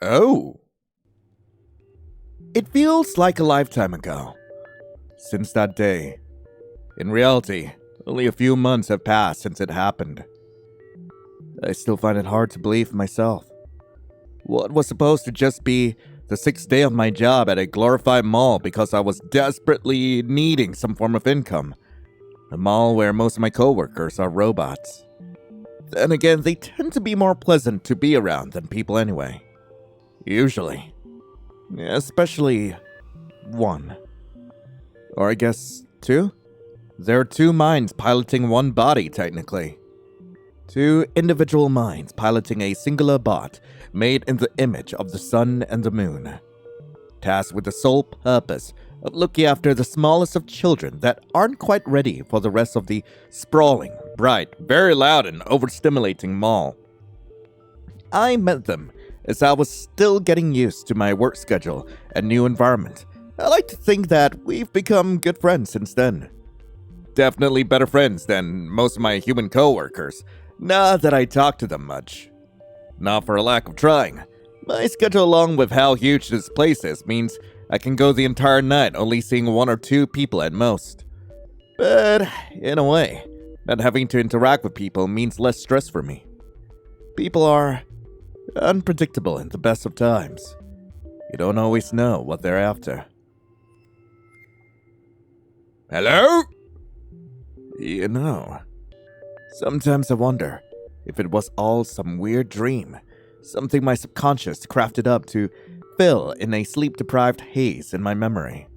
Oh. It feels like a lifetime ago. Since that day. In reality, only a few months have passed since it happened. I still find it hard to believe myself. What was supposed to just be the 6th day of my job at a glorified mall because I was desperately needing some form of income. A mall where most of my coworkers are robots. Then again, they tend to be more pleasant to be around than people anyway. Usually. Especially one. Or I guess two? There are two minds piloting one body, technically. Two individual minds piloting a singular bot made in the image of the sun and the moon. Tasked with the sole purpose of looking after the smallest of children that aren't quite ready for the rest of the sprawling, bright, very loud and overstimulating mall. I met them as I was still getting used to my work schedule and new environment. I like to think that we've become good friends since then. Definitely better friends than most of my human coworkers, not that I talk to them much. Not for a lack of trying. My schedule, along with how huge this place is, means I can go the entire night only seeing one or two people at most. But, in a way, not having to interact with people means less stress for me. People are unpredictable in the best of times. You don't always know what they're after. Hello? You know, sometimes I wonder if it was all some weird dream, something my subconscious crafted up to fill in a sleep-deprived haze in my memory.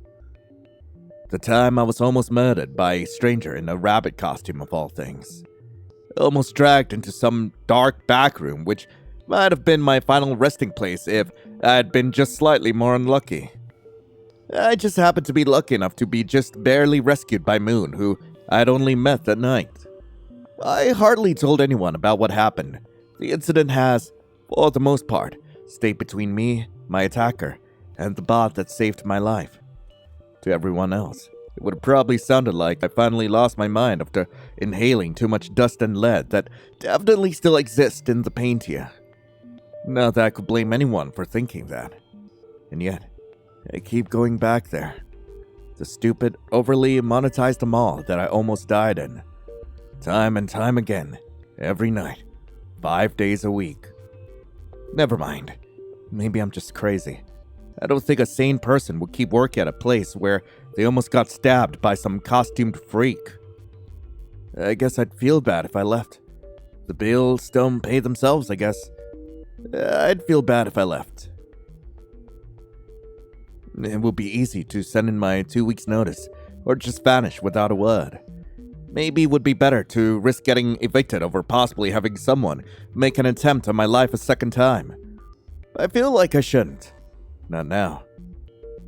The time I was almost murdered by a stranger in a rabbit costume of all things. Almost dragged into some dark back room, which might have been my final resting place if I had been just slightly more unlucky. I just happened to be lucky enough to be just barely rescued by Moon, who I'd only met that night. I hardly told anyone about what happened. The incident has, for the most part, stayed between me, my attacker, and the bot that saved my life. To everyone else, it would have probably sounded like I finally lost my mind after inhaling too much dust and lead that definitely still exists in the paint here. Not that I could blame anyone for thinking that. And yet, I keep going back there. The stupid, overly monetized mall that I almost died in. Time and time again, every night, 5 days a week. Never mind. Maybe I'm just crazy. I don't think a sane person would keep working at a place where they almost got stabbed by some costumed freak. I guess I'd feel bad if I left. The bills don't pay themselves, I guess. I'd feel bad if I left. It would be easy to send in my 2 weeks' notice, or just vanish without a word. Maybe it would be better to risk getting evicted over possibly having someone make an attempt on my life a second time. I feel like I shouldn't. Not now.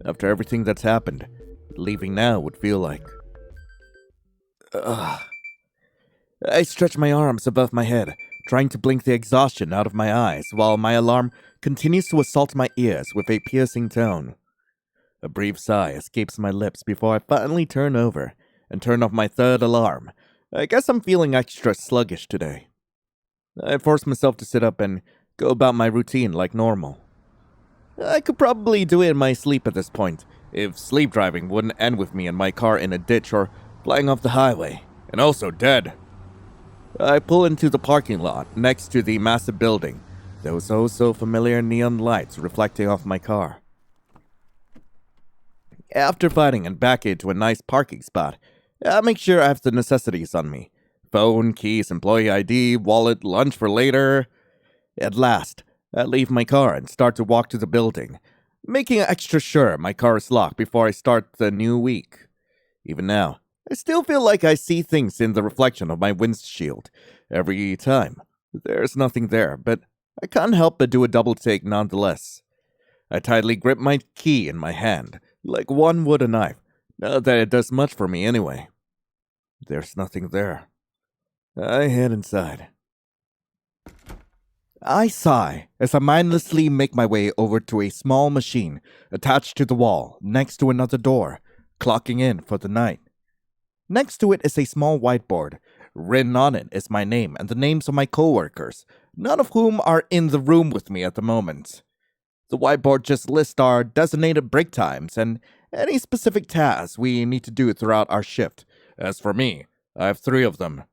After everything that's happened, leaving now would feel like... I stretch my arms above my head, trying to blink the exhaustion out of my eyes, while my alarm continues to assault my ears with a piercing tone. A brief sigh escapes my lips before I finally turn over and turn off my third alarm. I guess I'm feeling extra sluggish today. I force myself to sit up and go about my routine like normal. I could probably do it in my sleep at this point, if sleep driving wouldn't end with me and my car in a ditch or flying off the highway, and also dead. I pull into the parking lot next to the massive building, those oh-so-familiar neon lights reflecting off my car. After fighting and back into a nice parking spot, I make sure I have the necessities on me. Phone, keys, employee ID, wallet, lunch for later. At last, I leave my car and start to walk to the building, making extra sure my car is locked before I start the new week. Even now, I still feel like I see things in the reflection of my windshield every time. There's nothing there, but I can't help but do a double take nonetheless. I tightly grip my key in my hand, like one would a knife, not that it does much for me anyway. There's nothing there. I head inside. I sigh as I mindlessly make my way over to a small machine attached to the wall next to another door, clocking in for the night. Next to it is a small whiteboard. Written on it is my name and the names of my coworkers, none of whom are in the room with me at the moment. The whiteboard just lists our designated break times and any specific tasks we need to do throughout our shift. As for me, I have 3 of them.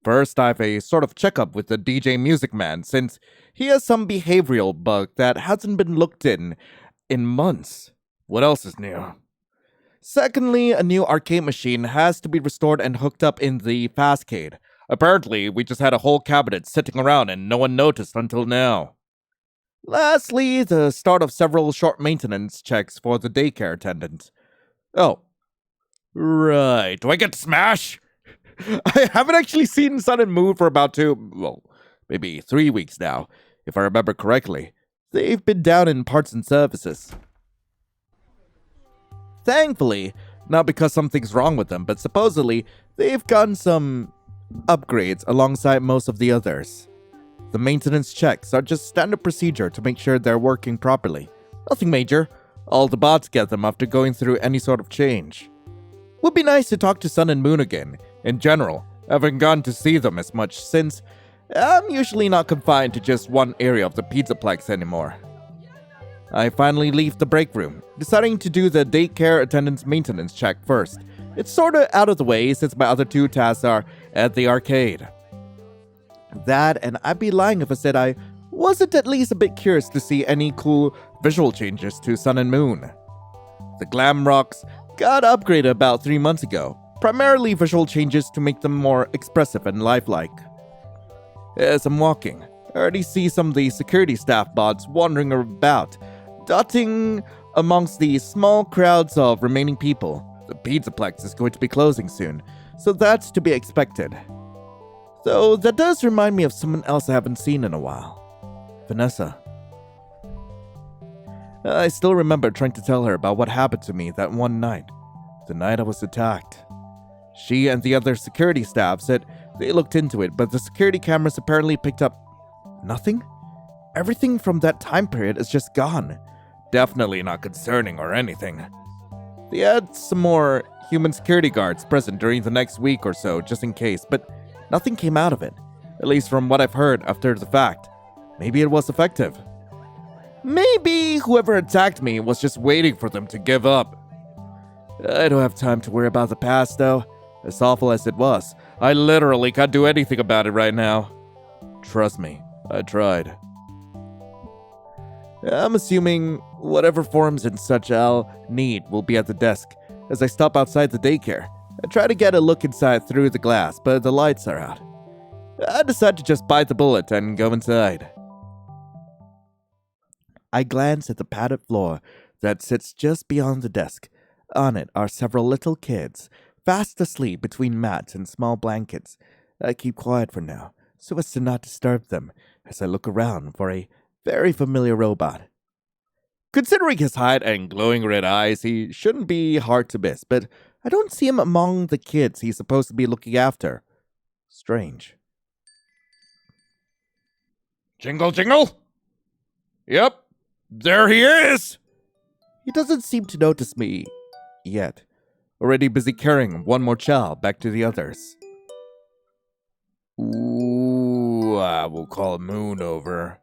First, I have a sort of checkup with the DJ Music Man since he has some behavioral bug that hasn't been looked in months. What else is new? Secondly, a new arcade machine has to be restored and hooked up in the Fastcade. Apparently, we just had a whole cabinet sitting around and no one noticed until now. Lastly, the start of several short maintenance checks for the daycare attendant. Oh, right. Do I get to smash? I haven't actually seen Sun and Moon for about maybe 3 weeks now, if I remember correctly. They've been down in parts and services. Thankfully, not because something's wrong with them, but supposedly they've gotten some upgrades alongside most of the others. The maintenance checks are just standard procedure to make sure they're working properly. Nothing major. All the bots get them after going through any sort of change. Would be nice to talk to Sun and Moon again. In general, I haven't gone to see them as much since I'm usually not confined to just one area of the Pizzaplex anymore. I finally leave the break room, deciding to do the daycare attendant's maintenance check first. It's sorta out of the way since my other 2 tasks are at the arcade. That, and I'd be lying if I said I wasn't at least a bit curious to see any cool visual changes to Sun and Moon. The glam rocks got upgraded about 3 months ago, primarily visual changes to make them more expressive and lifelike. As I'm walking, I already see some of the security staff bots wandering about, dotting amongst the small crowds of remaining people. The Pizzaplex is going to be closing soon, so that's to be expected. Though that does remind me of someone else I haven't seen in a while. Vanessa. I still remember trying to tell her about what happened to me that one night, the night I was attacked. She and the other security staff said they looked into it, but the security cameras apparently picked up nothing? Everything from that time period is just gone. Definitely not concerning or anything. They had some more human security guards present during the next week or so, just in case, but nothing came out of it, at least from what I've heard after the fact. Maybe it was effective. Maybe whoever attacked me was just waiting for them to give up. I don't have time to worry about the past, though. As awful as it was, I literally can't do anything about it right now. Trust me, I tried. I'm assuming whatever forms and such I'll need will be at the desk. As I stop outside the daycare, I try to get a look inside through the glass, but the lights are out. I decide to just bite the bullet and go inside. I glance at the padded floor that sits just beyond the desk. On it are several little kids, fast asleep between mats and small blankets. I keep quiet for now, so as to not disturb them, as I look around for a very familiar robot. Considering his height and glowing red eyes, he shouldn't be hard to miss, but I don't see him among the kids he's supposed to be looking after. Strange. Jingle, jingle! Yep, there he is! He doesn't seem to notice me yet. Already busy carrying one more child back to the others. Ooh, I will call Moon over.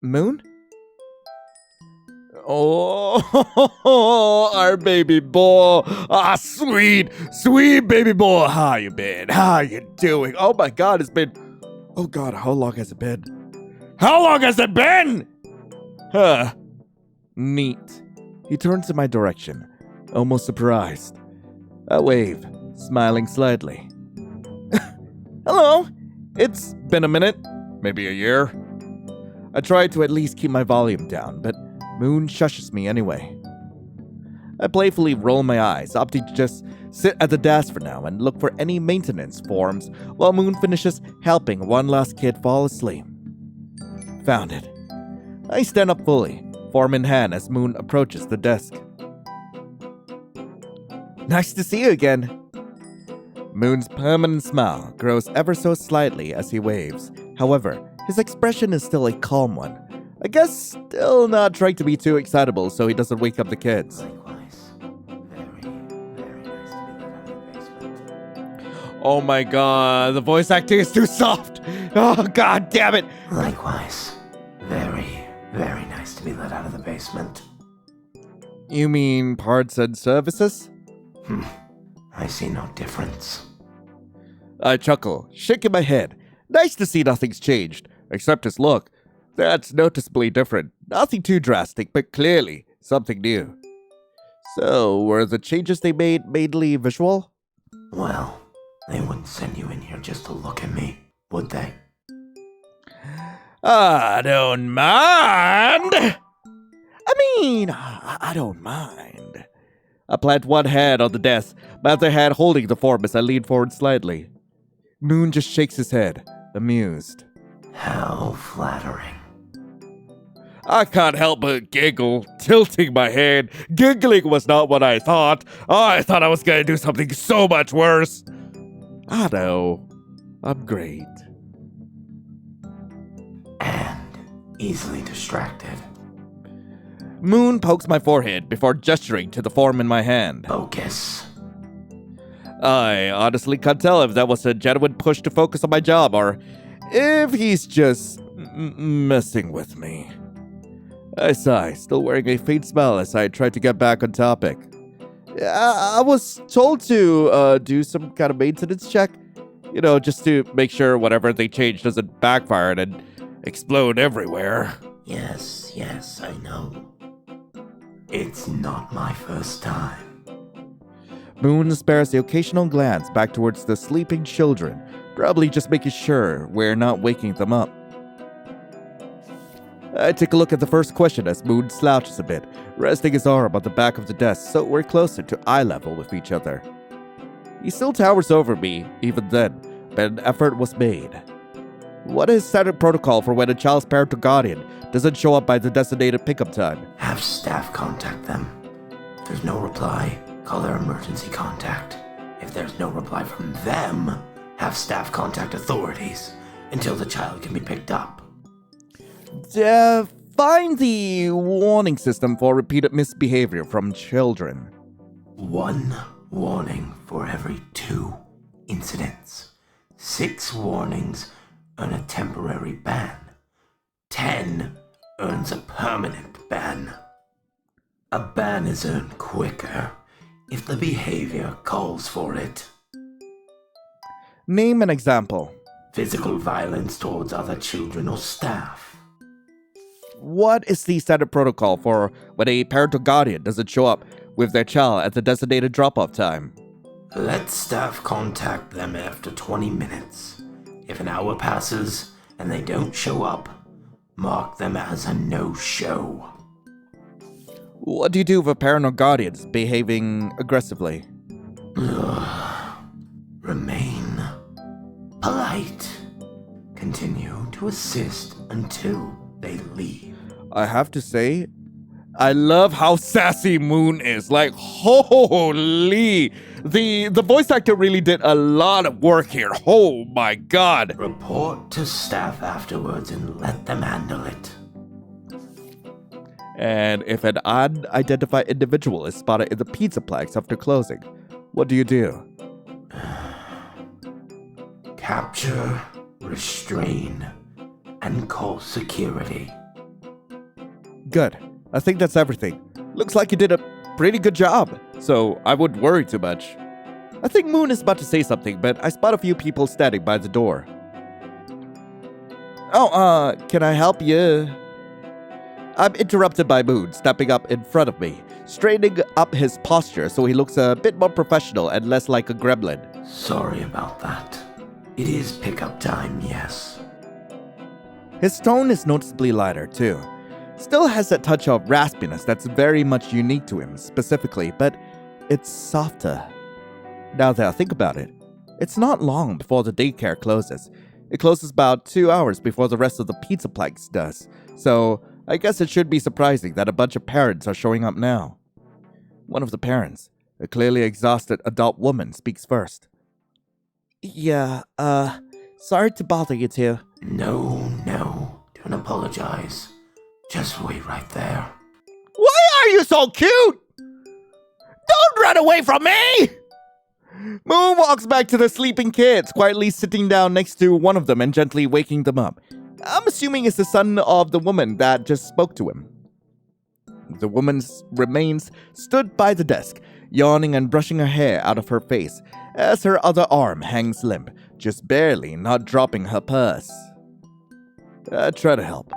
Moon? Oh, our baby boy. Ah, sweet baby boy. How you been? How you doing? Oh my God, it's been... Oh God, how long has it been? How long has it been? Huh. Neat. He turns in my direction, almost surprised. I wave, smiling slightly. Hello. It's been a minute. Maybe a year. I try to at least keep my volume down, but Moon shushes me anyway. I playfully roll my eyes, opting to just sit at the desk for now and look for any maintenance forms while Moon finishes helping one last kid fall asleep. Found it. I stand up fully, form in hand as Moon approaches the desk. Nice to see you again. Moon's permanent smile grows ever so slightly as he waves. However, his expression is still a calm one. I guess still not trying to be too excitable so he doesn't wake up the kids. Likewise. Very nice to be let out of the basement. Oh my God, the voice acting is too soft. Oh God damn it. Likewise. Very Very nice to be let out of the basement. You mean parts and services? I see no difference. I chuckle, shaking my head. Nice to see nothing's changed, except his look. That's noticeably different. Nothing too drastic, but clearly something new. So, were the changes they made mainly visual? Well, they wouldn't send you in here just to look at me, would they? I don't mind. I don't mind. I plant one hand on the desk, my other hand holding the form as I lean forward slightly. Moon just shakes his head, amused. How flattering. I can't help but giggle, tilting my head. Giggling was not what I thought. I thought I was gonna do something so much worse. I know. I'm great. And easily distracted. Moon pokes my forehead before gesturing to the form in my hand. Focus. I honestly can't tell if that was a genuine push to focus on my job or if he's just messing with me. I sigh, still wearing a faint smile as I try to get back on topic. I was told to do some kind of maintenance check. Just to make sure whatever they change doesn't backfire and explode everywhere. Yes, I know. It's not my first time. Moon spares the occasional glance back towards the sleeping children, probably just making sure we're not waking them up. I take a look at the first question as Moon slouches a bit, resting his arm on the back of the desk so we're closer to eye level with each other. He still towers over me, even then, but an effort was made. What is standard protocol for when a child's parent or guardian doesn't show up by the designated pickup time? Have staff contact them. If there's no reply, call their emergency contact. If there's no reply from them, have staff contact authorities until the child can be picked up. Define the warning system for repeated misbehavior from children. 1 warning for every 2 incidents. 6 warnings earn a temporary ban. 10 earns a permanent ban. A ban is earned quicker if the behavior calls for it. Name an example. Physical violence towards other children or staff. What is the standard protocol for when a parent or guardian doesn't show up with their child at the designated drop-off time? Let staff contact them after 20 minutes. If an hour passes and they don't show up, mark them as a no-show. What do you do if a parent or guardian is behaving aggressively? Remain polite. Continue to assist until they leave. I have to say, I love how sassy Moon is. Like, holy! The voice actor really did a lot of work here. Oh my god! Report to staff afterwards and let them handle it. And if an unidentified individual is spotted in the Pizzaplex after closing, what do you do? Capture, restrain, and call security. Good. I think that's everything. Looks like you did a pretty good job, so I wouldn't worry too much. I think Moon is about to say something, but I spot a few people standing by the door. Oh, can I help you? I'm interrupted by Moon stepping up in front of me, straightening up his posture so he looks a bit more professional and less like a gremlin. Sorry about that. It is pickup time, yes. His tone is noticeably lighter, too. Still has that touch of raspiness that's very much unique to him, specifically, but it's softer. Now that I think about it, it's not long before the daycare closes. It closes about 2 hours before the rest of the Pizzaplex does, so I guess it should be surprising that a bunch of parents are showing up now. One of the parents, a clearly exhausted adult woman, speaks first. Yeah, sorry to bother you two. No, don't apologize. Just wait right there. Why are you so cute? Don't run away from me! Moon walks back to the sleeping kids, quietly sitting down next to one of them and gently waking them up. I'm assuming it's the son of the woman that just spoke to him. The woman's remains stood by the desk, yawning and brushing her hair out of her face, as her other arm hangs limp, just barely not dropping her purse. I try to help.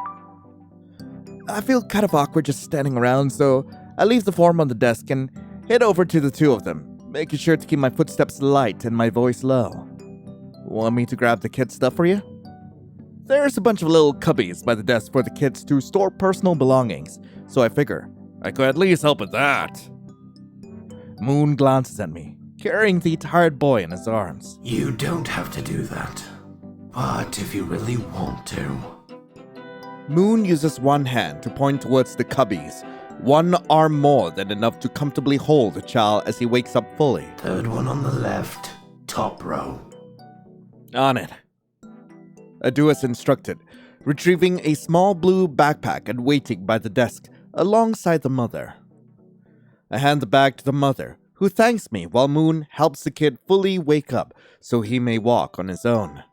I feel kind of awkward just standing around, so I leave the form on the desk and head over to the two of them, making sure to keep my footsteps light and my voice low. Want me to grab the kids' stuff for you? There's a bunch of little cubbies by the desk for the kids to store personal belongings, so I figure I could at least help with that. Moon glances at me, carrying the tired boy in his arms. You don't have to do that. But if you really want to... Moon uses one hand to point towards the cubbies, one arm more than enough to comfortably hold the child as he wakes up fully. Third one on the left, top row. On it. I do as instructed, retrieving a small blue backpack and waiting by the desk alongside the mother. I hand the bag to the mother, who thanks me while Moon helps the kid fully wake up so he may walk on his own.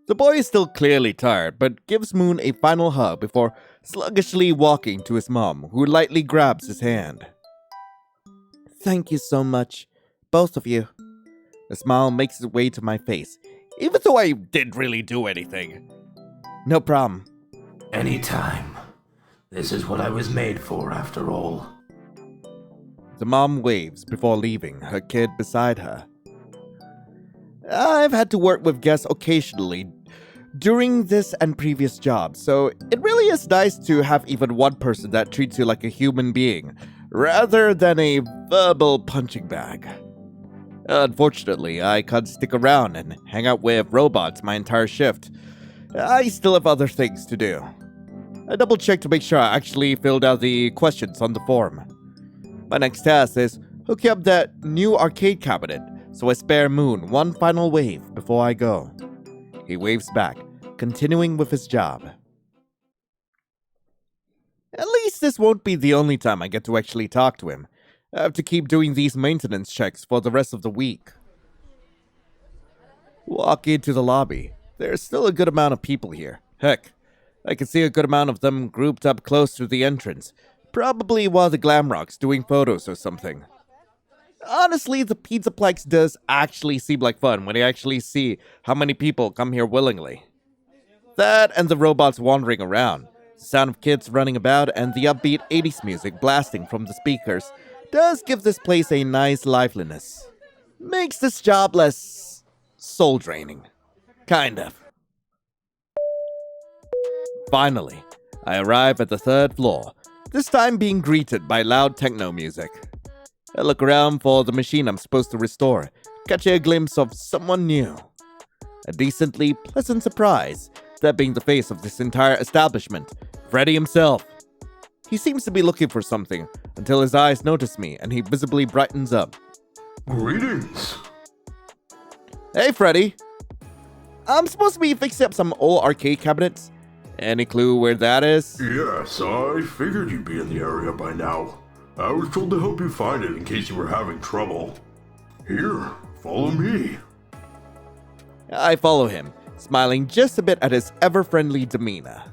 The boy is still clearly tired, but gives Moon a final hug before sluggishly walking to his mom, who lightly grabs his hand. Thank you so much, both of you. A smile makes its way to my face, even though I didn't really do anything. No problem. Anytime. This is what I was made for, after all. The mom waves before leaving, her kid beside her. I've had to work with guests occasionally during this and previous jobs, so it really is nice to have even one person that treats you like a human being, rather than a verbal punching bag. Unfortunately, I can't stick around and hang out with robots my entire shift. I still have other things to do. I double-checked to make sure I actually filled out the questions on the form. My next task is hooking up that new arcade cabinet, so I spare Moon one final wave before I go. He waves back, continuing with his job. At least this won't be the only time I get to actually talk to him. I have to keep doing these maintenance checks for the rest of the week. Walk into the lobby. There's still a good amount of people here. Heck, I can see a good amount of them grouped up close to the entrance, probably while the Glamrock's doing photos or something. Honestly, the Pizzaplex does actually seem like fun when you actually see how many people come here willingly. That and the robots wandering around, the sound of kids running about, and the upbeat 80s music blasting from the speakers does give this place a nice liveliness. Makes this job less soul-draining. Kind of. Finally, I arrive at the third floor, this time being greeted by loud techno music. I look around for the machine I'm supposed to restore, catching a glimpse of someone new. A decently pleasant surprise, that being the face of this entire establishment, Freddy himself. He seems to be looking for something, until his eyes notice me and he visibly brightens up. Greetings. Hey Freddy! I'm supposed to be fixing up some old arcade cabinets. Any clue where that is? Yes, I figured you'd be in the area by now. I was told to help you find it in case you were having trouble. Here, follow me. I follow him, smiling just a bit at his ever-friendly demeanor.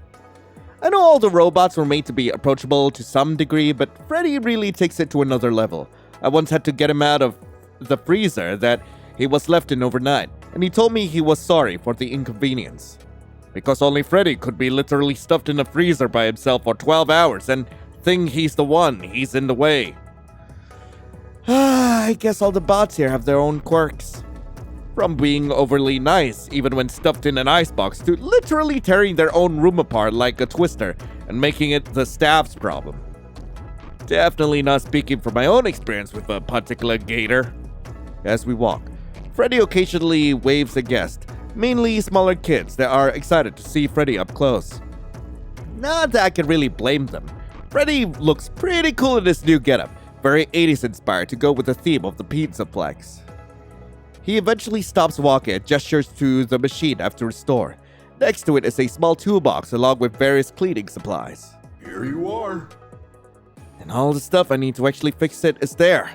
I know all the robots were made to be approachable to some degree, but Freddy really takes it to another level. I once had to get him out of the freezer that he was left in overnight, and he told me he was sorry for the inconvenience. Because only Freddy could be literally stuffed in a freezer by himself for 12 hours and think he's the one, he's in the way. I guess all the bots here have their own quirks. From being overly nice, even when stuffed in an icebox, to literally tearing their own room apart like a twister and making it the staff's problem. Definitely not speaking from my own experience with a particular gator. As we walk, Freddy occasionally waves a guest, mainly smaller kids that are excited to see Freddy up close. Not that I can really blame them. Freddy looks pretty cool in this new getup, very 80s inspired to go with the theme of the Pizzaplex. He eventually stops walking and gestures to the machine after restore. Next to it is a small toolbox along with various cleaning supplies. Here you are. And all the stuff I need to actually fix it is there.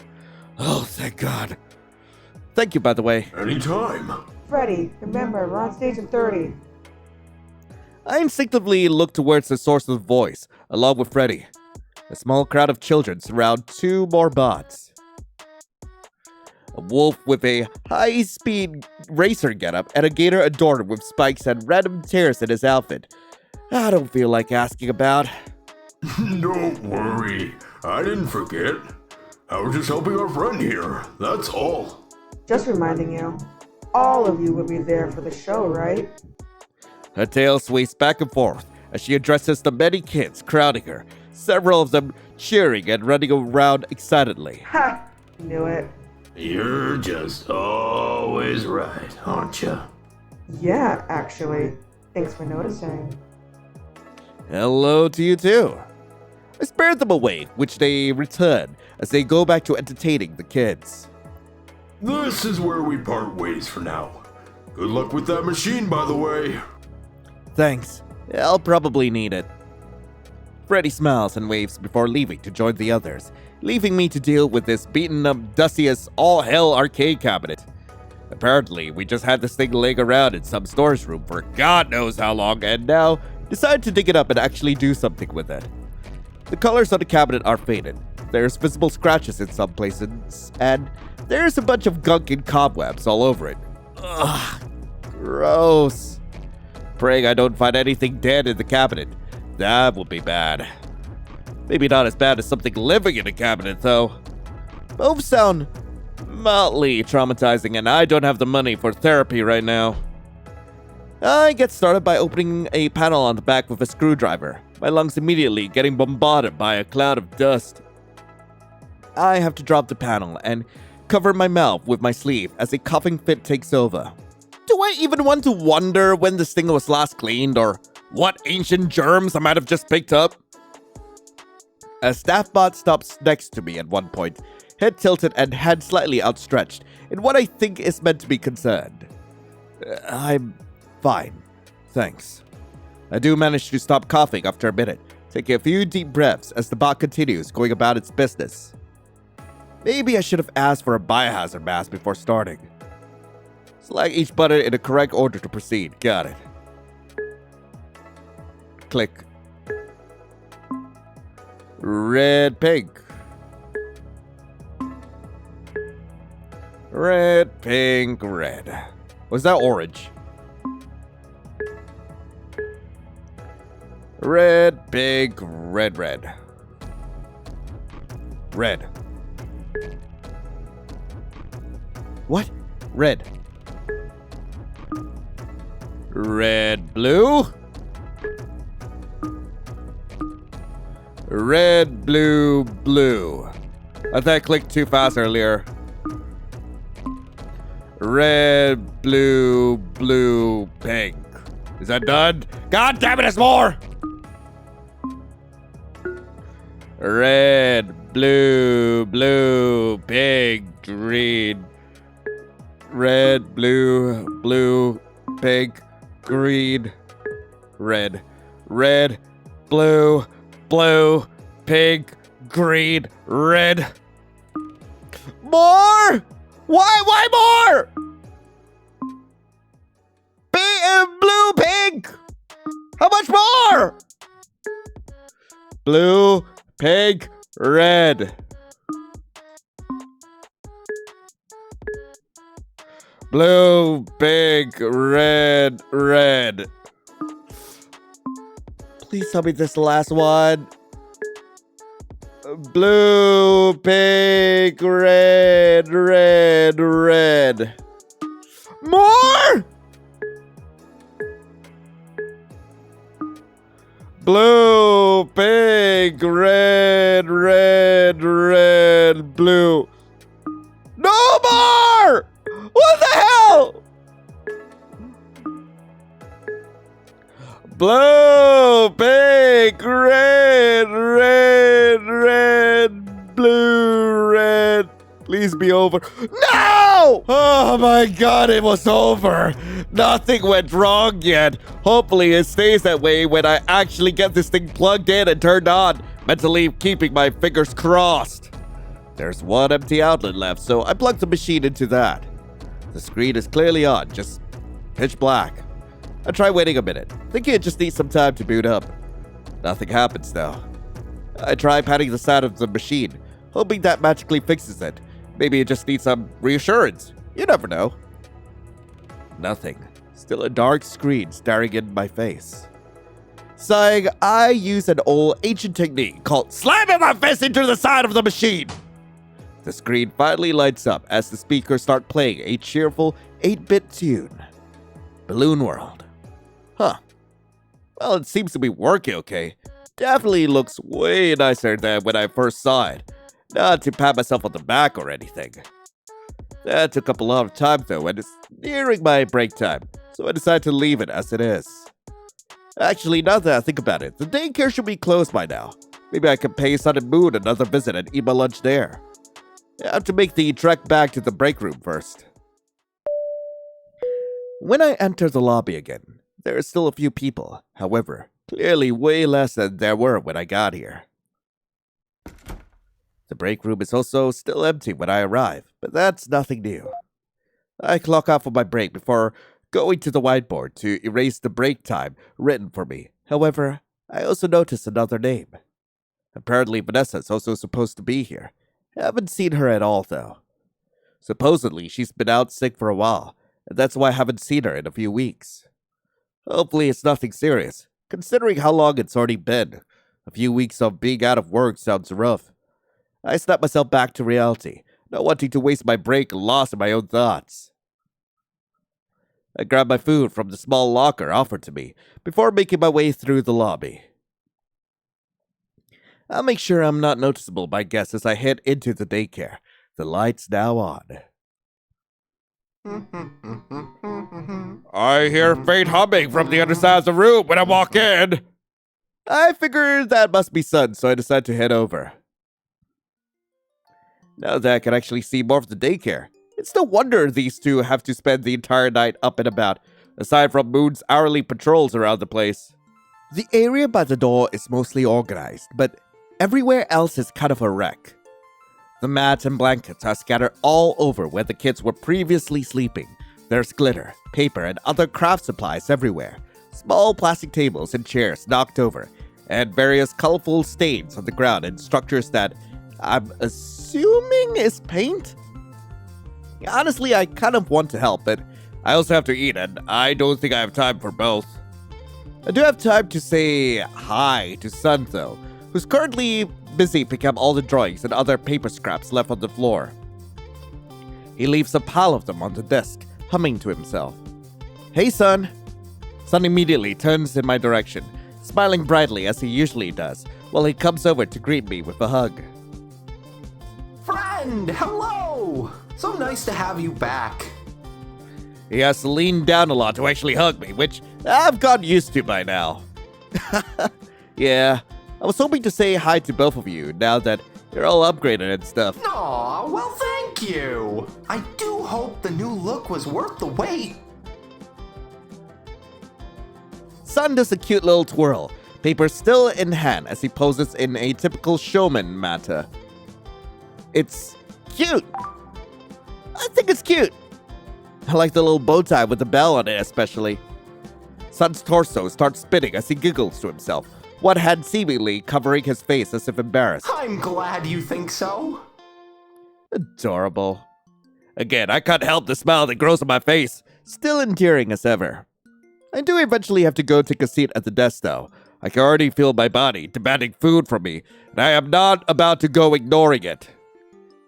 Oh, thank God. Thank you, by the way. Anytime. Freddy, remember, we're on stage in 30. I instinctively look towards the source of the voice, along with Freddy. A small crowd of children surround 2 more bots. A wolf with a high-speed racer getup and a gator adorned with spikes and random tears in his outfit. I don't feel like asking about. Don't worry, I didn't forget. I was just helping our friend here, that's all. Just reminding you, all of you will be there for the show, right? Her tail sways back and forth as she addresses the many kids crowding her, several of them cheering and running around excitedly. Ha! Knew it. You're just always right, aren't you? Yeah, actually. Thanks for noticing. Hello to you too. I spared them a wave, which they return as they go back to entertaining the kids. This is where we part ways for now. Good luck with that machine, by the way. Thanks. I'll probably need it. Freddy smiles and waves before leaving to join the others, leaving me to deal with this beaten-up, dusty-as all-hell arcade cabinet. Apparently, we just had this thing laying around in some storage room for God knows how long, and now decided to dig it up and actually do something with it. The colors on the cabinet are faded. There's visible scratches in some places, and there's a bunch of gunk and cobwebs all over it. Ugh, gross. Praying I don't find anything dead in the cabinet. That would be bad. Maybe not as bad as something living in a cabinet, though. Both sound mildly traumatizing, and I don't have the money for therapy right now. I get started by opening a panel on the back with a screwdriver, my lungs immediately getting bombarded by a cloud of dust. I have to drop the panel and cover my mouth with my sleeve as a coughing fit takes over. Do I even want to wonder when this thing was last cleaned or what ancient germs I might have just picked up? A staff bot stops next to me at one point, head tilted and hand slightly outstretched, in what I think is meant to be concerned. I'm fine, thanks. I do manage to stop coughing after a minute, taking a few deep breaths as the bot continues going about its business. Maybe I should have asked for a biohazard mask before starting. Select each button in the correct order to proceed. Got it. Click. Red, pink. Red, pink, red. Was that orange? Red, pink, red, red. Red. What? Red. Red, blue. Red, blue, blue. I thought I clicked too fast earlier. Red, blue, blue, pink. Is that done? God damn it, there's more! Red, blue, blue, pink, green. Red, blue, blue, pink, green, red. Red, blue, blue, pink, green, red. More? Why more? Blue, pink. How much more? Blue, pink, red. Blue, pink, red, red. Please tell me this is the last one. Blue, pink, red, red, red. More? Blue, pink, red, red, red, blue. No more! What the hell? Blue, pink, red, red, red, blue, red. Please be over. No! Oh my god, it was over. Nothing went wrong yet. Hopefully it stays that way when I actually get this thing plugged in and turned on. Mentally keeping my fingers crossed. There's one empty outlet left, so I plugged the machine into that. The screen is clearly on, just pitch black. I try waiting a minute, thinking it just needs some time to boot up. Nothing happens though. I try patting the side of the machine, hoping that magically fixes it. Maybe it just needs some reassurance. You never know. Nothing. Still a dark screen staring in my face. Sighing, I use an old ancient technique called slamming my fist into the side of the machine. The screen finally lights up as the speakers start playing a cheerful 8-bit tune. Balloon World. Huh. Well, it seems to be working okay. Definitely looks way nicer than when I first saw it. Not to pat myself on the back or anything. That took up a lot of time though, and it's nearing my break time, so I decided to leave it as it is. Actually, now that I think about it, the daycare should be closed by now. Maybe I can pay Sun and Moon another visit and eat my lunch there. I have to make the trek back to the break room first. When I enter the lobby again, there are still a few people. However, clearly way less than there were when I got here. The break room is also still empty when I arrive, but that's nothing new. I clock off on my break before going to the whiteboard to erase the break time written for me. However, I also notice another name. Apparently Vanessa's also supposed to be here. I haven't seen her at all though. Supposedly she's been out sick for a while, and that's why I haven't seen her in a few weeks. Hopefully it's nothing serious, considering how long it's already been. A few weeks of being out of work sounds rough. I snap myself back to reality, not wanting to waste my break lost in my own thoughts. I grab my food from the small locker offered to me before making my way through the lobby. I'll make sure I'm not noticeable by guests as I head into the daycare. The light's now on. I hear faint humming from the other side of the room when I walk in. I figured that must be Sun, so I decided to head over. Now that I can actually see more of the daycare, it's no wonder these two have to spend the entire night up and about, aside from Moon's hourly patrols around the place. The area by the door is mostly organized, but everywhere else is kind of a wreck. The mats and blankets are scattered all over where the kids were previously sleeping. There's glitter, paper, and other craft supplies everywhere. Small plastic tables and chairs knocked over, and various colorful stains on the ground and structures that I'm assuming is paint? Honestly, I kind of want to help, but I also have to eat, and I don't think I have time for both. I do have time to say hi to Sun, though, who's currently busy picking up all the drawings and other paper scraps left on the floor. He leaves a pile of them on the desk, humming to himself. Hey, Sun! Sun immediately turns in my direction, smiling brightly as he usually does, while he comes over to greet me with a hug. Friend, hello! So nice to have you back. He has to lean down a lot to actually hug me, which I've gotten used to by now. Yeah, I was hoping to say hi to both of you now that you're all upgraded and stuff. Aw, well thank you. I do hope the new look was worth the wait. Sun does a cute little twirl, paper still in hand as he poses in a typical showman manner. It's cute. I think it's cute. I like the little bow tie with the bell on it especially. Sun's torso starts spinning as he giggles to himself, one hand seemingly covering his face as if embarrassed. I'm glad you think so. Adorable. Again, I can't help the smile that grows on my face, still endearing as ever. I do eventually have to go take a seat at the desk though. I can already feel my body demanding food from me, and I am not about to go ignoring it.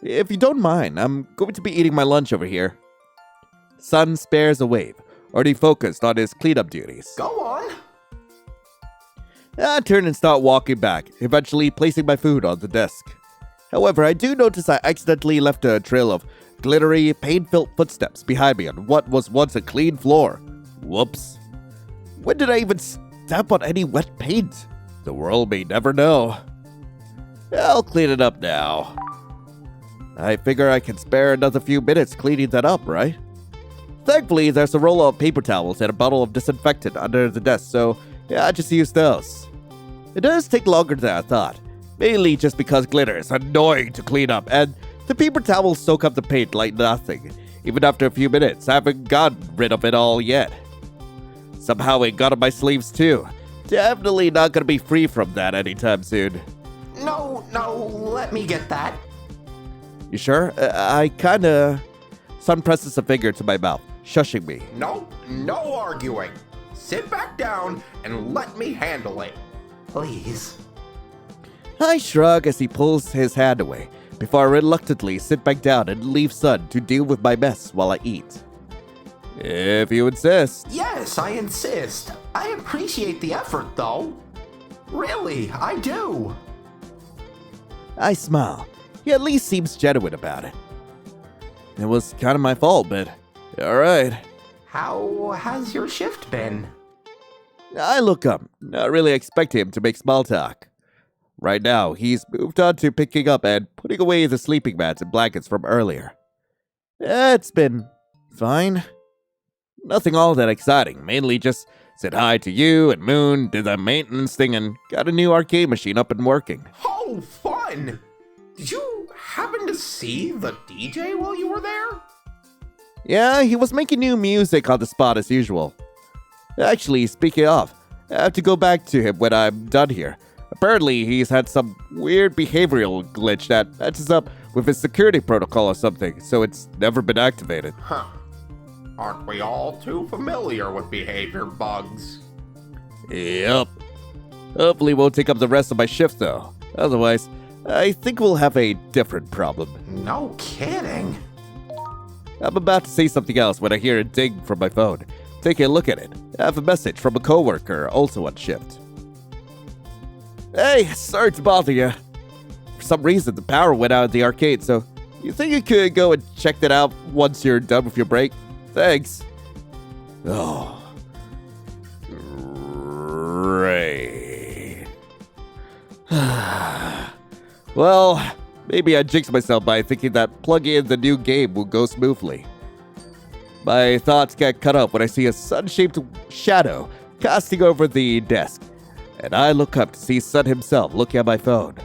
If you don't mind, I'm going to be eating my lunch over here. Sun spares a wave, already focused on his cleanup duties. Go on. I turn and start walking back, eventually placing my food on the desk. However, I do notice I accidentally left a trail of glittery, paint-filled footsteps behind me on what was once a clean floor. Whoops. When did I even step on any wet paint? The world may never know. I'll clean it up now. I figure I can spare another few minutes cleaning that up, right? Thankfully, there's a roll of paper towels and a bottle of disinfectant under the desk, so yeah, I just use those. It does take longer than I thought, mainly just because glitter is annoying to clean up, and the paper towels soak up the paint like nothing. Even after a few minutes, I haven't gotten rid of it all yet. Somehow it got on my sleeves too. Definitely not gonna be free from that anytime soon. No, let me get that. You sure? I kinda... Sun presses a finger to my mouth, shushing me. No arguing. Sit back down and let me handle it. Please. I shrug as he pulls his hand away, before I reluctantly sit back down and leave Sun to deal with my mess while I eat. If you insist. Yes, I insist. I appreciate the effort, though. Really, I do. I smile. He at least seems genuine about it. It was kind of my fault, but alright. How has your shift been? I look up, not really expecting him to make small talk. Right now, he's moved on to picking up and putting away the sleeping mats and blankets from earlier. It's been fine. Nothing all that exciting, mainly just said hi to you and Moon, did the maintenance thing, and got a new arcade machine up and working. Oh, fun! Did you happen to see the DJ while you were there? Yeah, he was making new music on the spot as usual. Actually, speaking of, I have to go back to him when I'm done here. Apparently, he's had some weird behavioral glitch that matches up with his security protocol or something, so it's never been activated. Huh. Aren't we all too familiar with behavior bugs? Yep. Hopefully won't take up the rest of my shift though. Otherwise, I think we'll have a different problem. No kidding. I'm about to say something else when I hear a ding from my phone. Taking a look at it, I have a message from a coworker also on shift. Hey, sorry to bother you. For some reason, the power went out at the arcade, so you think you could go and check that out once you're done with your break? Thanks. Oh. Great. Well, maybe I jinxed myself by thinking that plugging in the new game will go smoothly. My thoughts get cut off when I see a sun-shaped shadow casting over the desk, and I look up to see Sun himself looking at my phone.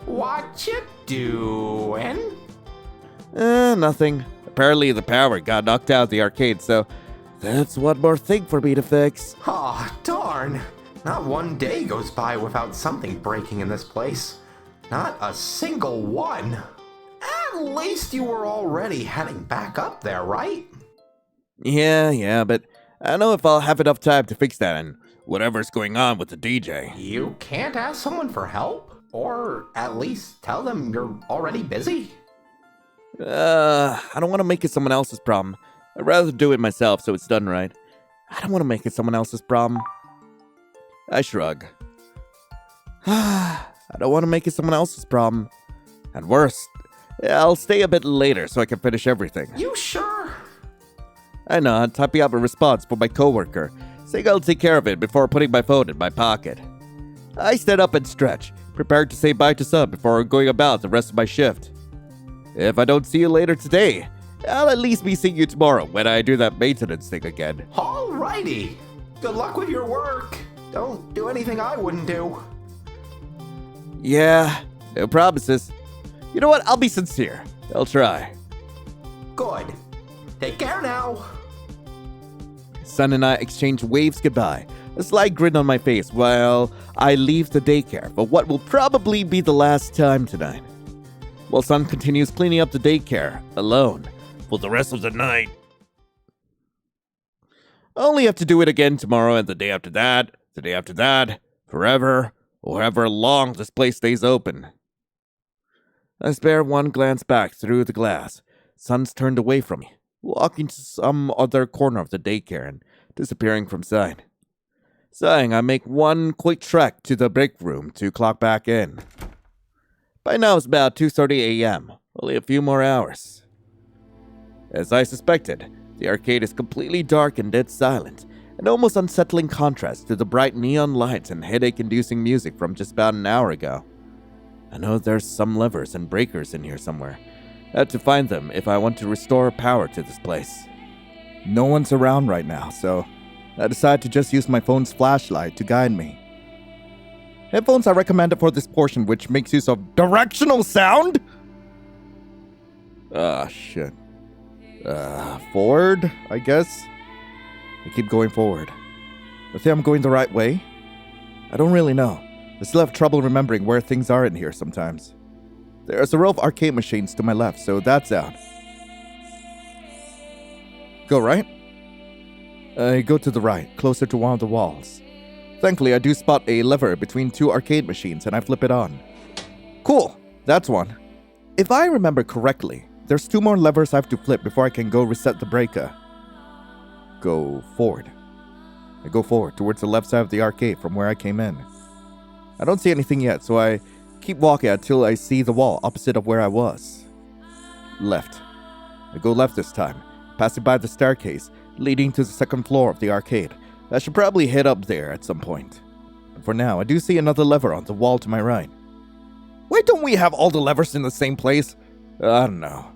What you doing? Nothing. Apparently the power got knocked out of the arcade, so that's one more thing for me to fix. Aw, darn. Not one day goes by without something breaking in this place. Not a single one. At least you were already heading back up there, right? Yeah, but I don't know if I'll have enough time to fix that and whatever's going on with the DJ. You can't ask someone for help? Or at least tell them you're already busy? I don't want to make it someone else's problem. I'd rather do it myself so it's done right. I don't want to make it someone else's problem. I shrug. I don't want to make it someone else's problem. And worse, I'll stay a bit later so I can finish everything. You sure? I nod, typing up a response for my coworker, saying I'll take care of it before putting my phone in my pocket. I stand up and stretch, prepared to say bye to Sun before going about the rest of my shift. If I don't see you later today, I'll at least be seeing you tomorrow when I do that maintenance thing again. Alrighty. Good luck with your work. Don't do anything I wouldn't do. Yeah, no promises. You know what? I'll be sincere. I'll try. Good. Take care now. Sun and I exchange waves goodbye, a slight grin on my face while I leave the daycare for what will probably be the last time tonight. While Sun continues cleaning up the daycare, alone, for the rest of the night. I only have to do it again tomorrow and the day after that, forever, or however long this place stays open. I spare one glance back through the glass. Sun's turned away from me, walking to some other corner of the daycare and disappearing from sight. Sighing, I make one quick trek to the break room to clock back in. By now it's about 2:30 a.m., only a few more hours. As I suspected, the arcade is completely dark and dead silent, an almost unsettling contrast to the bright neon lights and headache-inducing music from just about an hour ago. I know there's some levers and breakers in here somewhere. I have to find them if I want to restore power to this place. No one's around right now, so I decide to just use my phone's flashlight to guide me. Headphones are recommended for this portion, which makes use of directional sound? Shit. Forward, I guess? I keep going forward. I think I'm going the right way? I don't really know. I still have trouble remembering where things are in here sometimes. There's a row of arcade machines to my left, so that's out. Go right? I go to the right, closer to one of the walls. Thankfully, I do spot a lever between two arcade machines and I flip it on. Cool, that's one. If I remember correctly, there's 2 more levers I have to flip before I can go reset the breaker. Go forward. I go forward towards the left side of the arcade from where I came in. I don't see anything yet, so I keep walking until I see the wall opposite of where I was. Left. I go left this time, passing by the staircase leading to the second floor of the arcade. I should probably head up there at some point. But for now, I do see another lever on the wall to my right. Why don't we have all the levers in the same place? I don't know.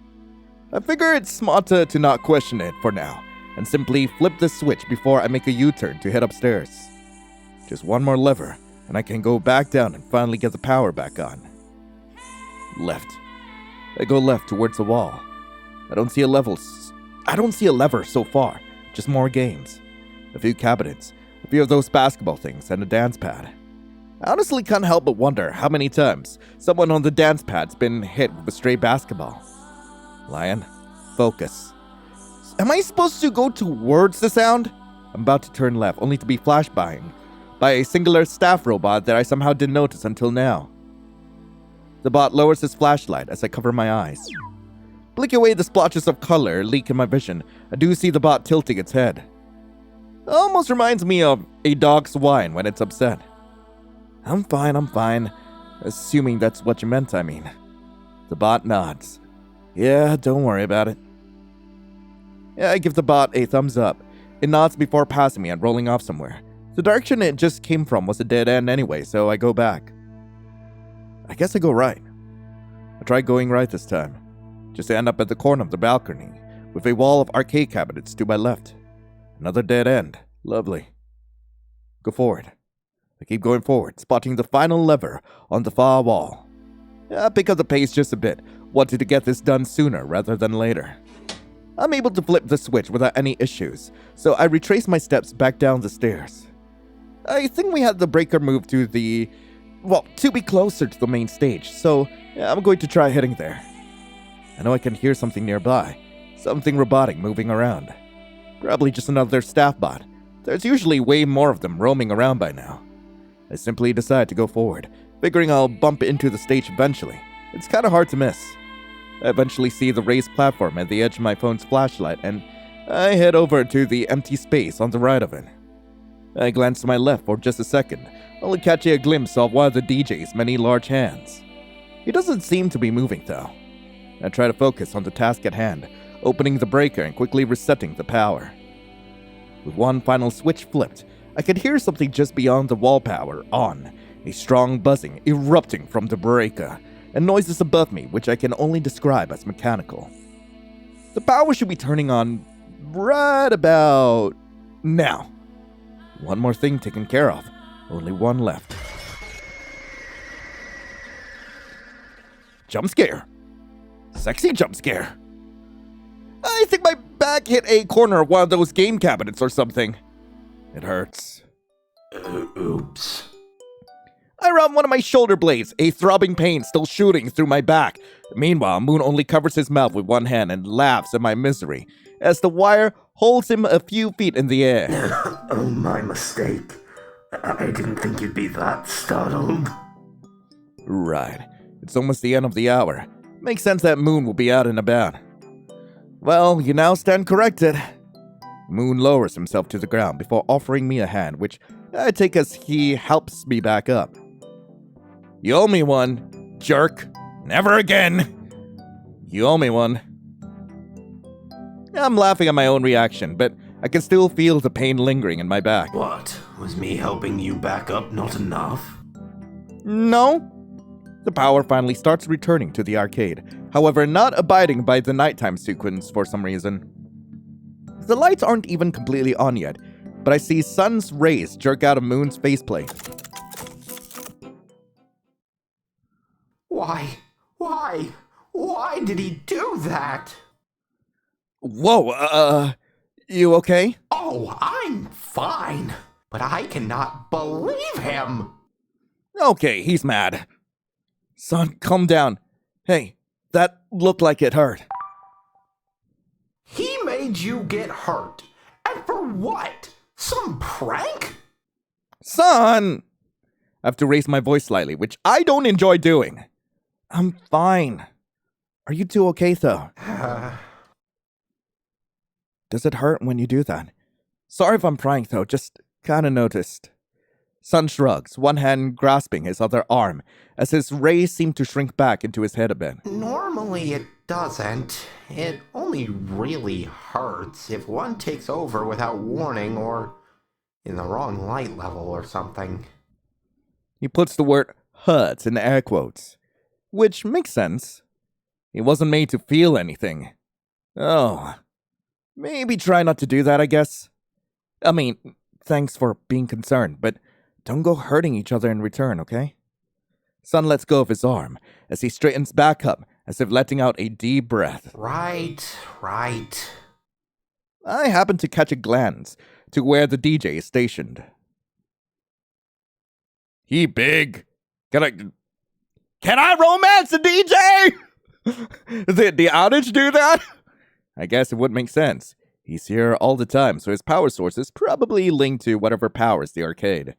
I figure it's smarter to not question it for now, and simply flip the switch before I make a U-turn to head upstairs. Just one more lever, and I can go back down and finally get the power back on. Left. I go left towards the wall. I don't see a lever so far, just more games. A few cabinets, a few of those basketball things, and a dance pad. I honestly can't help but wonder how many times someone on the dance pad's been hit with a stray basketball. Lion, focus. Am I supposed to go towards the sound? I'm about to turn left, only to be flashed by a singular staff robot that I somehow didn't notice until now. The bot lowers his flashlight as I cover my eyes. Blinking away the splotches of color leak in my vision, I do see the bot tilting its head. It almost reminds me of a dog's whine when it's upset. I'm fine. Assuming that's what you meant, I mean. The bot nods. Yeah, don't worry about it. I give the bot a thumbs up. It nods before passing me and rolling off somewhere. The direction it just came from was a dead end anyway, so I go back. I guess I go right. I try going right this time, just to end up at the corner of the balcony, with a wall of arcade cabinets to my left. Another dead end. Lovely. Go forward. I keep going forward, spotting the final lever on the far wall. I pick up the pace just a bit, wanting to get this done sooner rather than later. I'm able to flip the switch without any issues, so I retrace my steps back down the stairs. I think we had the breaker moved to be closer to the main stage, so I'm going to try heading there. I know I can hear something nearby, something robotic moving around. Probably just another staff bot. There's usually way more of them roaming around by now. I simply decide to go forward, figuring I'll bump into the stage eventually. It's kind of hard to miss. I eventually see the raised platform at the edge of my phone's flashlight, and I head over to the empty space on the right of it. I glance to my left for just a second, only catching a glimpse of one of the DJ's many large hands. He doesn't seem to be moving though. I try to focus on the task at hand, opening the breaker and quickly resetting the power. With one final switch flipped, I could hear something just beyond the wall power on, a strong buzzing erupting from the breaker, and noises above me which I can only describe as mechanical. The power should be turning on right about now. One more thing taken care of, only one left. Jump scare. Sexy jump scare. I think my back hit a corner of one of those game cabinets or something. It hurts. Oops. I rub one of my shoulder blades, a throbbing pain still shooting through my back. Meanwhile, Moon only covers his mouth with one hand and laughs at my misery, as the wire holds him a few feet in the air. Oh, my mistake. I didn't think you'd be that startled. Right. It's almost the end of the hour. Makes sense that Moon will be out and about. Well, you now stand corrected. Moon lowers himself to the ground before offering me a hand, which I take as he helps me back up. You owe me one, jerk. Never again. You owe me one. I'm laughing at my own reaction, but I can still feel the pain lingering in my back. What? Was me helping you back up not enough? No. The power finally starts returning to the arcade, however not abiding by the nighttime sequence for some reason. The lights aren't even completely on yet, but I see sun's rays jerk out of Moon's faceplate. Why did he do that? Whoa, you okay? Oh, I'm fine. but I cannot believe him! Okay, he's mad. Son, calm down. Hey, that looked like it hurt. He made you get hurt. And for what? Some prank? Son! I have to raise my voice slightly, which I don't enjoy doing. I'm fine. Are you two okay, though? Does it hurt when you do that? Sorry if I'm prying, though. Just kinda noticed. Son shrugs, one hand grasping his other arm, as his rays seem to shrink back into his head a bit. Normally it doesn't. It only really hurts if one takes over without warning or in the wrong light level or something. He puts the word hurts in air quotes, which makes sense. He wasn't made to feel anything. Oh, maybe try not to do that, I guess. I mean, thanks for being concerned, but don't go hurting each other in return, okay? Son lets go of his arm as he straightens back up, as if letting out a deep breath. Right. I happen to catch a glance to where the DJ is stationed. He big. Can I romance the DJ? Did the outage do that? I guess it would make sense. He's here all the time, so his power source is probably linked to whatever powers the arcade.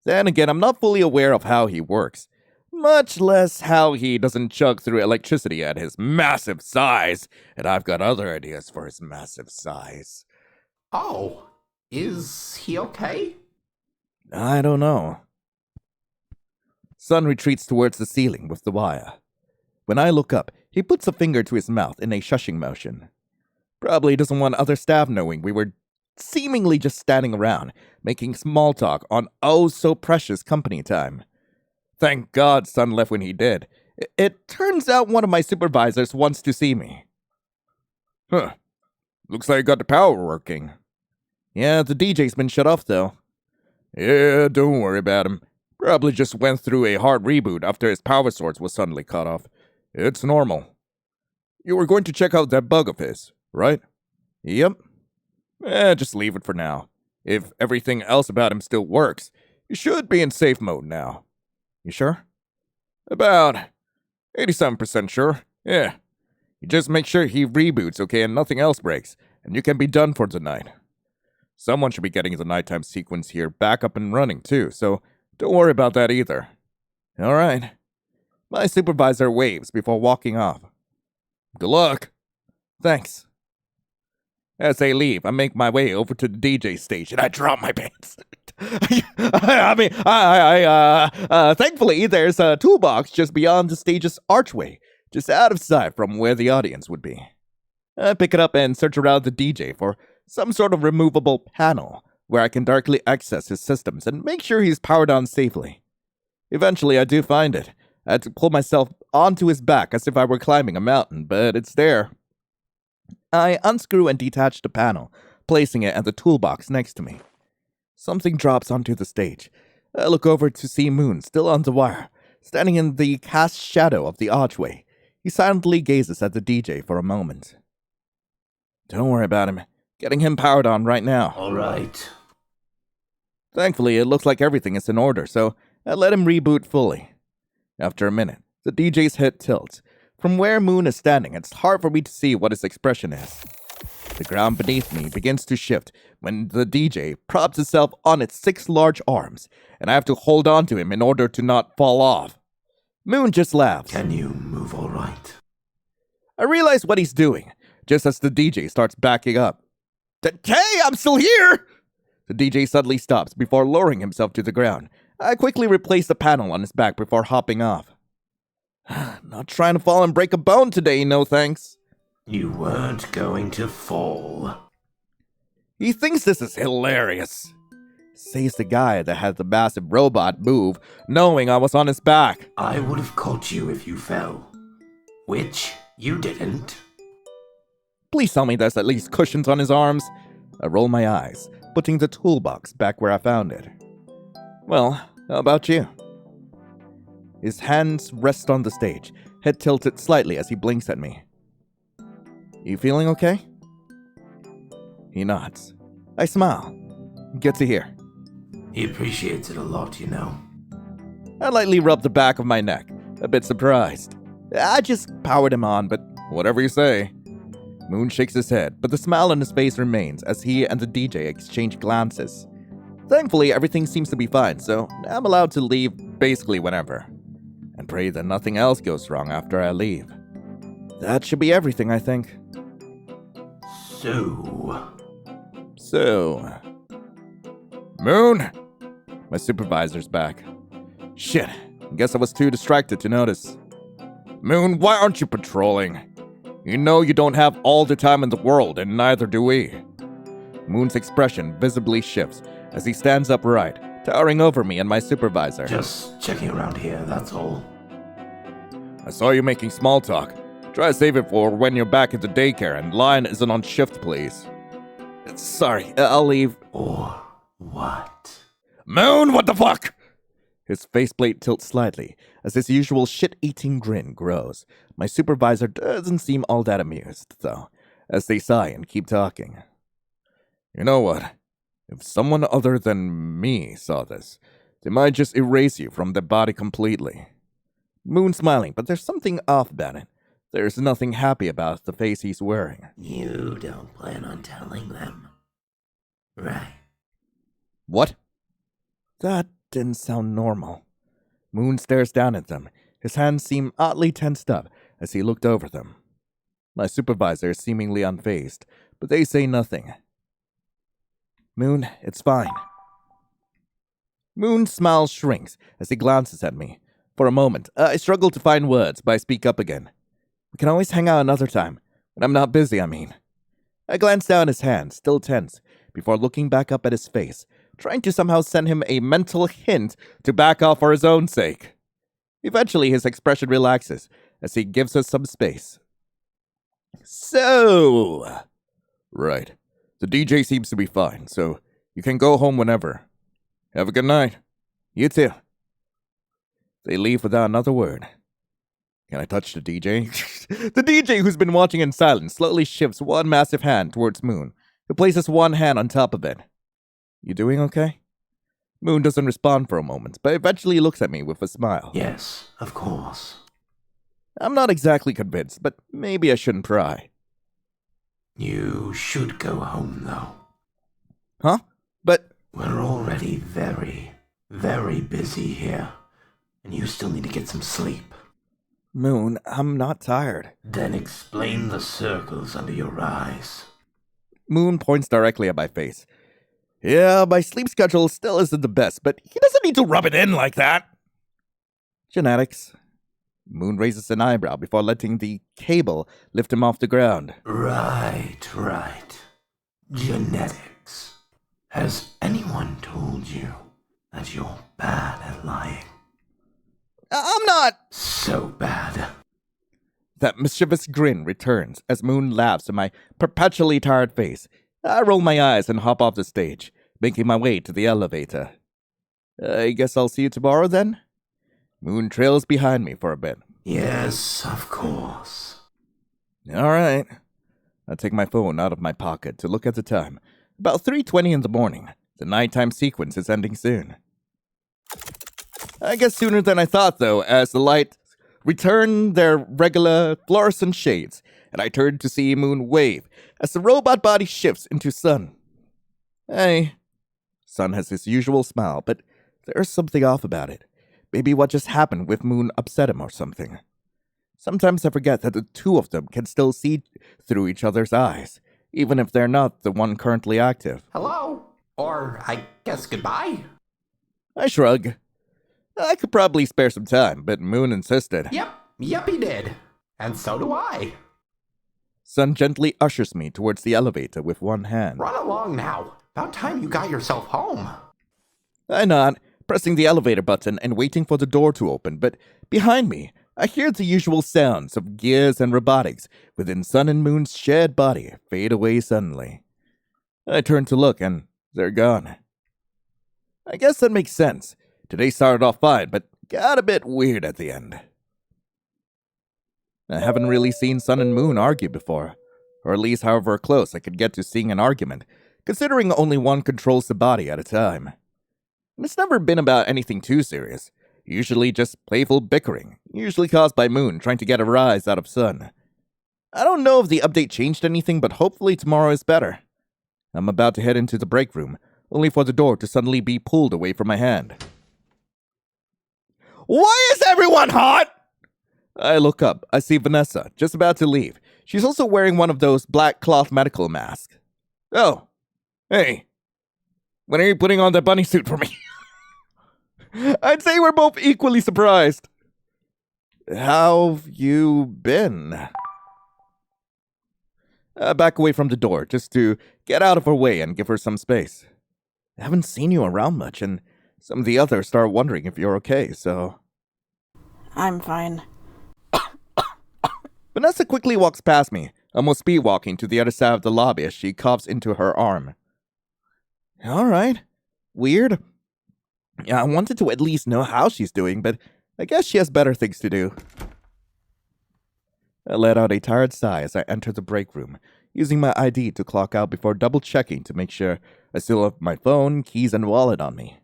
Then again, I'm not fully aware of how he works, much less how he doesn't chug through electricity at his massive size, and I've got other ideas for his massive size. Oh, is he okay? I don't know. Son retreats towards the ceiling with the wire. When I look up, he puts a finger to his mouth in a shushing motion. Probably doesn't want other staff knowing we were seemingly just standing around, making small talk on oh so precious company time. Thank God Son left when he did. It turns out one of my supervisors wants to see me. Huh. Looks like you got the power working. Yeah, the DJ's been shut off though. Yeah, don't worry about him. Probably just went through a hard reboot after his power source was suddenly cut off. It's normal. You were going to check out that bug of his, right? Yep. Just leave it for now. If everything else about him still works, you should be in safe mode now. You sure? About 87% sure. Yeah. You just make sure he reboots, okay, and nothing else breaks, and you can be done for tonight. Someone should be getting the nighttime sequence here back up and running, too, so don't worry about that either. All right. My supervisor waves before walking off. Good luck. Thanks. As they leave, I make my way over to the DJ stage and I drop my pants. Thankfully, there's a toolbox just beyond the stage's archway, just out of sight from where the audience would be. I pick it up and search around the DJ for some sort of removable panel where I can directly access his systems and make sure he's powered on safely. Eventually, I do find it. I had to pull myself onto his back as if I were climbing a mountain, but it's there. I unscrew and detach the panel, placing it at the toolbox next to me. Something drops onto the stage. I look over to see Moon still on the wire, standing in the cast shadow of the archway. He silently gazes at the DJ for a moment. Don't worry about him. Getting him powered on right now. All right. Thankfully, it looks like everything is in order, so I let him reboot fully. After a minute, the DJ's head tilts. From where Moon is standing, it's hard for me to see what his expression is. The ground beneath me begins to shift when the DJ props itself on its 6 large arms, and I have to hold on to him in order to not fall off. Moon just laughs. Can you move all right? I realize what he's doing, just as the DJ starts backing up. Hey, I'm still here! The DJ suddenly stops before lowering himself to the ground. I quickly replace the panel on his back before hopping off. Not trying to fall and break a bone today, no thanks. You weren't going to fall. He thinks this is hilarious, says the guy that had the massive robot move, knowing I was on his back. I would have caught you if you fell. Which you didn't. Please tell me there's at least cushions on his arms. I roll my eyes, putting the toolbox back where I found it. Well, how about you? His hands rest on the stage, head tilted slightly as he blinks at me. You feeling okay? He nods. I smile. Good to hear. He appreciates it a lot, you know. I lightly rubbed the back of my neck, a bit surprised. I just powered him on, but whatever you say. Moon shakes his head, but the smile on his face remains as he and the DJ exchange glances. Thankfully, everything seems to be fine, so I'm allowed to leave basically whenever. And pray that nothing else goes wrong after I leave. That should be everything, I think. So... Moon! My supervisor's back. Shit, guess I was too distracted to notice. Moon, why aren't you patrolling? You know you don't have all the time in the world, and neither do we. Moon's expression visibly shifts as he stands upright, towering over me and my supervisor. Just checking around here, that's all. I saw you making small talk. Try to save it for when you're back at the daycare and Lion isn't on shift, please. Sorry, I'll leave. Or what? Moon, what the fuck? His faceplate tilts slightly as his usual shit-eating grin grows. My supervisor doesn't seem all that amused, though, as they sigh and keep talking. You know what? If someone other than me saw this, they might just erase you from their body completely. Moon smiling, but there's something off about it. There's nothing happy about the face he's wearing. You don't plan on telling them, right? What? That didn't sound normal. Moon stares down at them. His hands seem oddly tensed up as he looked over them. My supervisor is seemingly unfazed, but they say nothing. Moon, it's fine. Moon's smile shrinks as he glances at me. For a moment, I struggle to find words, but I speak up again. We can always hang out another time. When I'm not busy, I mean. I glance down his hand, still tense, before looking back up at his face, trying to somehow send him a mental hint to back off for his own sake. Eventually, his expression relaxes as he gives us some space. So... Right. The DJ seems to be fine, so you can go home whenever. Have a good night. You too. They leave without another word. Can I touch the DJ? The DJ, who's been watching in silence, slowly shifts one massive hand towards Moon, who places one hand on top of it. You doing okay? Moon doesn't respond for a moment, but eventually looks at me with a smile. Yes, of course. I'm not exactly convinced, but maybe I shouldn't pry. You should go home, though. Huh? But... We're already very, very busy here, and you still need to get some sleep. Moon, I'm not tired. Then explain the circles under your eyes. Moon points directly at my face. Yeah, my sleep schedule still isn't the best, but he doesn't need to rub it in like that. Genetics. Moon raises an eyebrow before letting the cable lift him off the ground. Right. Genetics. Has anyone told you that you're bad at lying? I'm not! So bad. That mischievous grin returns as Moon laughs at my perpetually tired face. I roll my eyes and hop off the stage, making my way to the elevator. I guess I'll see you tomorrow then? Moon trails behind me for a bit. Yes, of course. All right. I take my phone out of my pocket to look at the time. About 3:20 in the morning. The nighttime sequence is ending soon. I guess sooner than I thought, though, as the lights return their regular fluorescent shades, and I turn to see Moon wave as the robot body shifts into Sun. Hey. Sun has his usual smile, but there's something off about it. Maybe what just happened with Moon upset him or something. Sometimes I forget that the two of them can still see through each other's eyes, even if they're not the one currently active. Hello? Or, I guess goodbye? I shrug. I could probably spare some time, but Moon insisted. Yep, he did. And so do I. Sun gently ushers me towards the elevator with one hand. Run along now. About time you got yourself home. I nod, pressing the elevator button and waiting for the door to open, but behind me, I hear the usual sounds of gears and robotics within Sun and Moon's shared body fade away suddenly. I turn to look, and they're gone. I guess that makes sense. Today started off fine, but got a bit weird at the end. I haven't really seen Sun and Moon argue before, or at least however close I could get to seeing an argument, considering only one controls the body at a time. And it's never been about anything too serious, usually just playful bickering, usually caused by Moon trying to get a rise out of Sun. I don't know if the update changed anything, but hopefully tomorrow is better. I'm about to head into the break room, only for the door to suddenly be pulled away from my hand. Why is everyone hot? I look up. I see Vanessa, just about to leave. She's also wearing one of those black cloth medical masks. Oh, hey. When are you putting on that bunny suit for me? I'd say we're both equally surprised. How've you been? Back away from the door, just to get out of her way and give her some space. I haven't seen you around much, and some of the others start wondering if you're okay, so... I'm fine. Vanessa quickly walks past me, almost speed-walking to the other side of the lobby as she coughs into her arm. Alright. Weird. Yeah, I wanted to at least know how she's doing, but I guess she has better things to do. I let out a tired sigh as I enter the break room, using my ID to clock out before double-checking to make sure I still have my phone, keys, and wallet on me.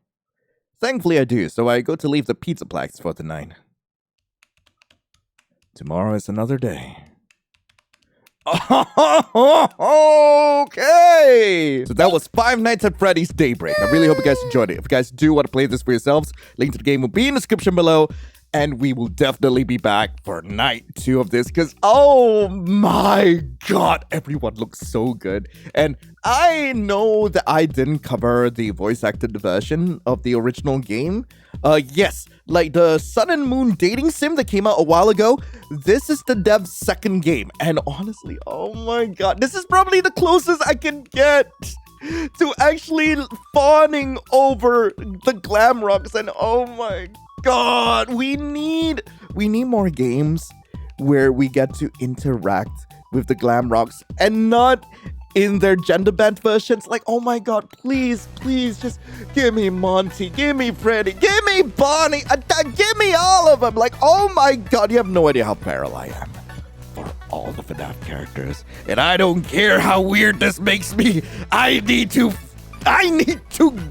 Thankfully I do, so I go to leave the Pizzaplex for the night. Tomorrow is another day. Okay! So that was Five Nights at Freddy's Daybreak. I really hope you guys enjoyed it. If you guys do want to play this for yourselves, link to the game will be in the description below. And we will definitely be back for night 2 of this because, oh my god, everyone looks so good. And I know that I didn't cover the voice-acted version of the original game. Yes, like the Sun and Moon dating sim that came out a while ago, this is the dev's second game. And honestly, oh my god, this is probably the closest I can get to actually fawning over the glam rocks. And oh my god, we need more games where we get to interact with the glam rocks and not in their gender bent versions. Like, oh my god, please just give me Monty, give me Freddy, give me Bonnie, give me all of them. Like, oh my god, you have no idea how feral I am for all the FNAF characters. And I don't care how weird this makes me. I need to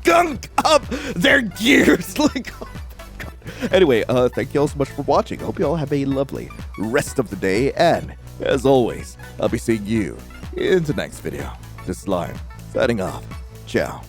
gunk up their gears. Like, oh my god. Anyway, thank you all so much for watching. I hope you all have a lovely rest of the day. And as always, I'll be seeing you in the next video. This is Lion, signing off. Ciao.